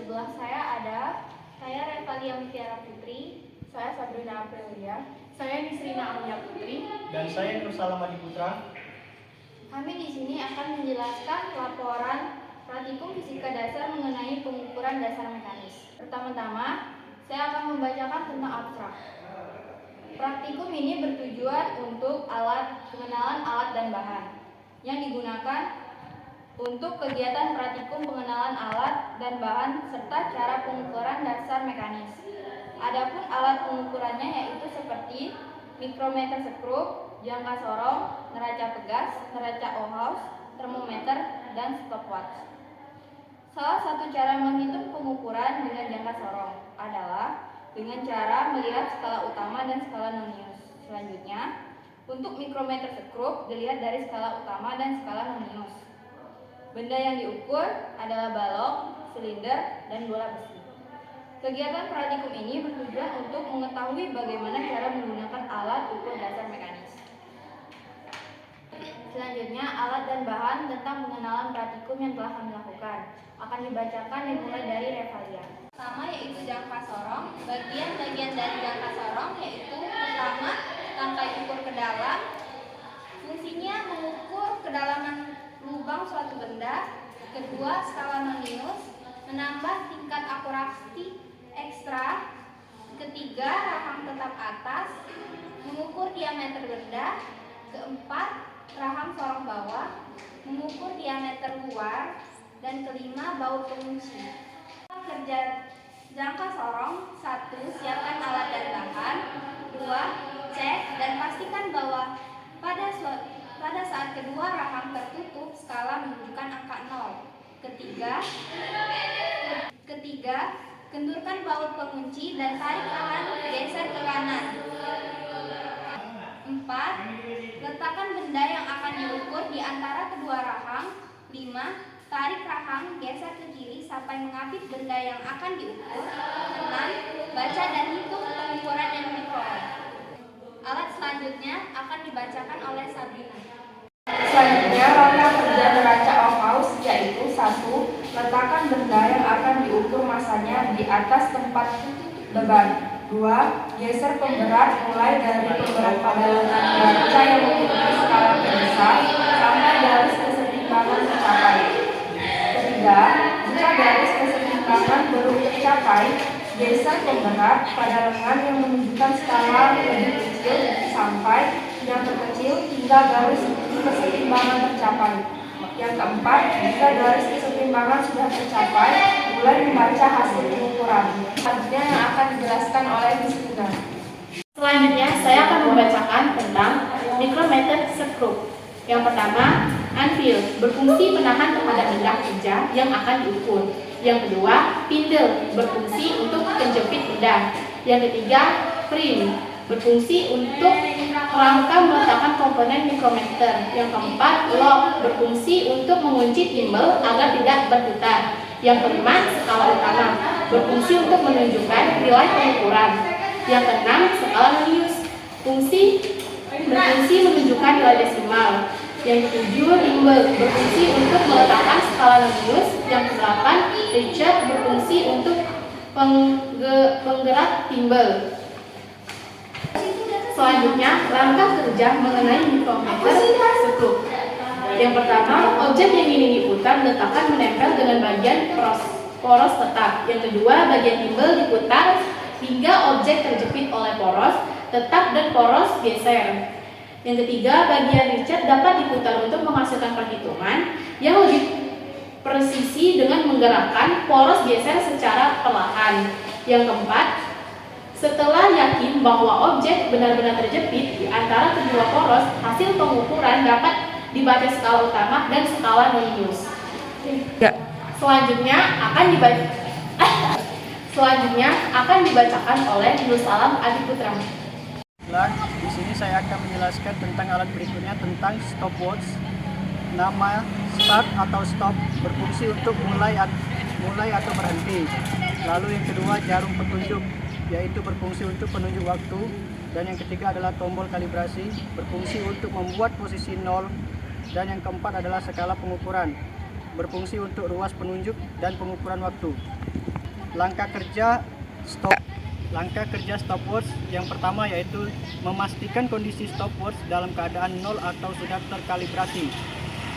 sebelah saya ada saya Revalia Mutiara Putri, saya Sabrina Aprilia, saya Nisrina Alia Putri, dan saya Nur Salam Adi Putra. Kami di sini akan menjelaskan laporan Praktikum Fisika Dasar mengenai pengukuran dasar mekanis. Pertama-tama, saya akan membacakan tentang abstrak. Praktikum ini bertujuan untuk pengenalan alat dan bahan yang digunakan untuk kegiatan praktikum pengenalan alat dan bahan serta cara pengukuran dasar mekanis. Adapun alat pengukurannya yaitu seperti mikrometer skrup, jangka sorong, neraca pegas, neraca Ohaus, termometer, dan stopwatch. Salah satu cara menghitung pengukuran dengan jangka sorong adalah dengan cara melihat skala utama dan skala nonius. Selanjutnya, untuk mikrometer skrup dilihat dari skala utama dan skala nonius. Benda yang diukur adalah balok, silinder, dan bola besi. Kegiatan praktikum ini bertujuan untuk mengetahui bagaimana cara menggunakan alat ukur dasar mekanis. Selanjutnya, alat dan bahan tentang pengenalan praktikum yang telah kami lakukan akan dibacakan dimulai dari Revalia. Pertama yaitu jangka sorong. Bagian-bagian dari jangka sorong yaitu pertama, tangkai ukur ke dalam. Fungsinya mengukur kedalaman lubang suatu benda. Kedua, skala nonius, menambah tingkat akurasi ekstra. Ketiga, rahang tetap atas, mengukur diameter benda. Keempat, rahang sorong bawah, mengukur diameter luar. Dan kelima, baut pengunci. Kerja jangka sorong. 1. Siapkan alat dan bahan. 2. Cek dan pastikan bahwa pada saat kedua rahang tertutup, skala menunjukkan angka 0. Ketiga, kendurkan baut pengunci dan tarik rahang geser ke kanan. 4. Letakkan benda yang akan diukur di antara kedua rahang. 5. Tarik rahang geser ke kiri sampai mengapit benda yang akan diukur. 6. Baca dan hitung pengukuran yang diperoleh. Alat selanjutnya akan dibacakan oleh Sabrina. Selanjutnya, langkah kerja neraca Ohaus yaitu 1. Letakkan benda yang akan diukur masanya di atas tempat beban. 2. Geser pemberat mulai dari pemberat pada lengan neraca yang memiliki skala terbesar sampai garis kesetimbangan tercapai. 3. Jika garis kesetimbangan belum tercapai, geser pemberat pada lengan yang menunjukkan skala lebih kecil sampai yang terkecil hingga garis kesetimbangan tercapai. Yang keempat, jika garis kesetimbangan sudah tercapai, mulai membaca hasil pengukuran. Selanjutnya yang akan dijelaskan oleh Nisrina. Selanjutnya, saya akan membacakan tentang mikrometer skrup. Yang pertama, anvil, berfungsi menahan terhadap benda kerja yang akan diukur. Yang kedua, pindel, berfungsi untuk menjepit benda. Yang ketiga, frame, berfungsi untuk rangka meletakkan komponen mikrometer. Yang keempat, lock, berfungsi untuk mengunci timbel agar tidak berputar. Yang kelima, skala utama, berfungsi untuk menunjukkan nilai pengukuran. Yang keenam, skala nonius, berfungsi menunjukkan nilai desimal. Yang ketujuh, timbel, berfungsi untuk meletakkan skala nonius. Yang kedelapan, Richard, berfungsi untuk penggerak timbel. Selanjutnya, langkah kerja mengenai mikrometer skrup. Yang pertama, objek yang ingin diputar diletakkan menempel dengan bagian poros tetap. Yang kedua, bagian timbel diputar hingga objek terjepit oleh poros tetap dan poros geser. Yang ketiga, bagian Richard dapat diputar untuk menghasilkan perhitungan yang lebih presisi dengan menggerakkan poros geser secara perlahan. Yang keempat, setelah yakin bahwa objek benar-benar terjepit di antara kedua poros, hasil pengukuran dapat dibaca skala utama dan skala nonius. Selanjutnya akan dibacakan oleh Nur Salam Adi Putra. Di sini saya akan menjelaskan tentang alat berikutnya tentang stopwatch. Nama start atau stop berfungsi untuk mulai atau berhenti. Lalu yang kedua, jarum petunjuk, yaitu berfungsi untuk penunjuk waktu. Dan yang ketiga adalah tombol kalibrasi, berfungsi untuk membuat posisi 0. Dan yang keempat adalah skala pengukuran, berfungsi untuk ruas penunjuk dan pengukuran waktu. Langkah kerja stopwatch yang pertama yaitu memastikan kondisi stopwatch dalam keadaan 0 atau sudah terkalibrasi.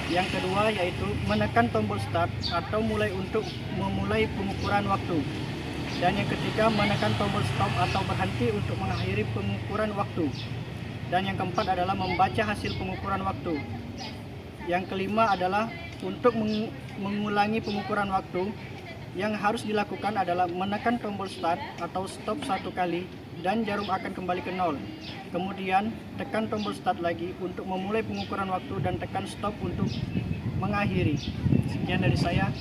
Yang kedua yaitu menekan tombol start atau memulai pengukuran waktu. Dan yang ketiga menekan tombol stop atau berhenti untuk mengakhiri pengukuran waktu. Dan yang keempat adalah membaca hasil pengukuran waktu. Yang kelima adalah untuk mengulangi pengukuran waktu. Yang harus dilakukan adalah menekan tombol start atau stop 1 kali dan jarum akan kembali ke 0. Kemudian tekan tombol start lagi untuk memulai pengukuran waktu dan tekan stop untuk mengakhiri. Sekian dari saya.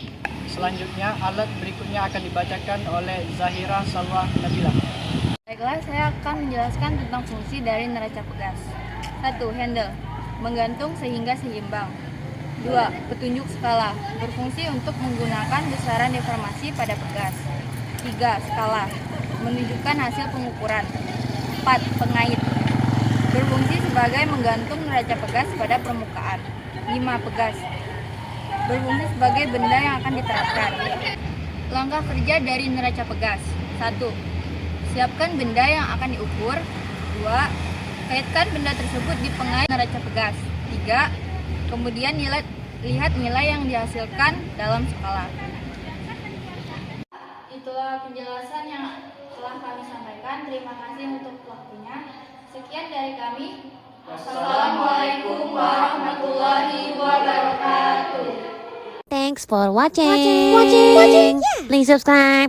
Selanjutnya alat berikutnya akan dibacakan oleh Zahira Salwa Nabila. Baiklah, saya akan menjelaskan tentang fungsi dari neraca pegas. 1. Handle, menggantung sehingga seimbang. 2. Petunjuk skala, berfungsi untuk menggunakan besaran deformasi pada pegas. 3. Skala, menunjukkan hasil pengukuran. 4. Pengait, berfungsi sebagai menggantung neraca pegas pada permukaan. 5. Pegas, berfungsi sebagai benda yang akan diterapkan. Langkah kerja dari neraca pegas. 1. Siapkan benda yang akan diukur. 2. Kaitkan benda tersebut di pengait neraca pegas. 3. Kemudian lihat nilai yang dihasilkan dalam skala. Itulah penjelasan yang telah kami sampaikan. Terima kasih untuk waktunya. Sekian dari kami. Assalamualaikum warahmatullahi wabarakatuh. Thanks for watching. Please subscribe.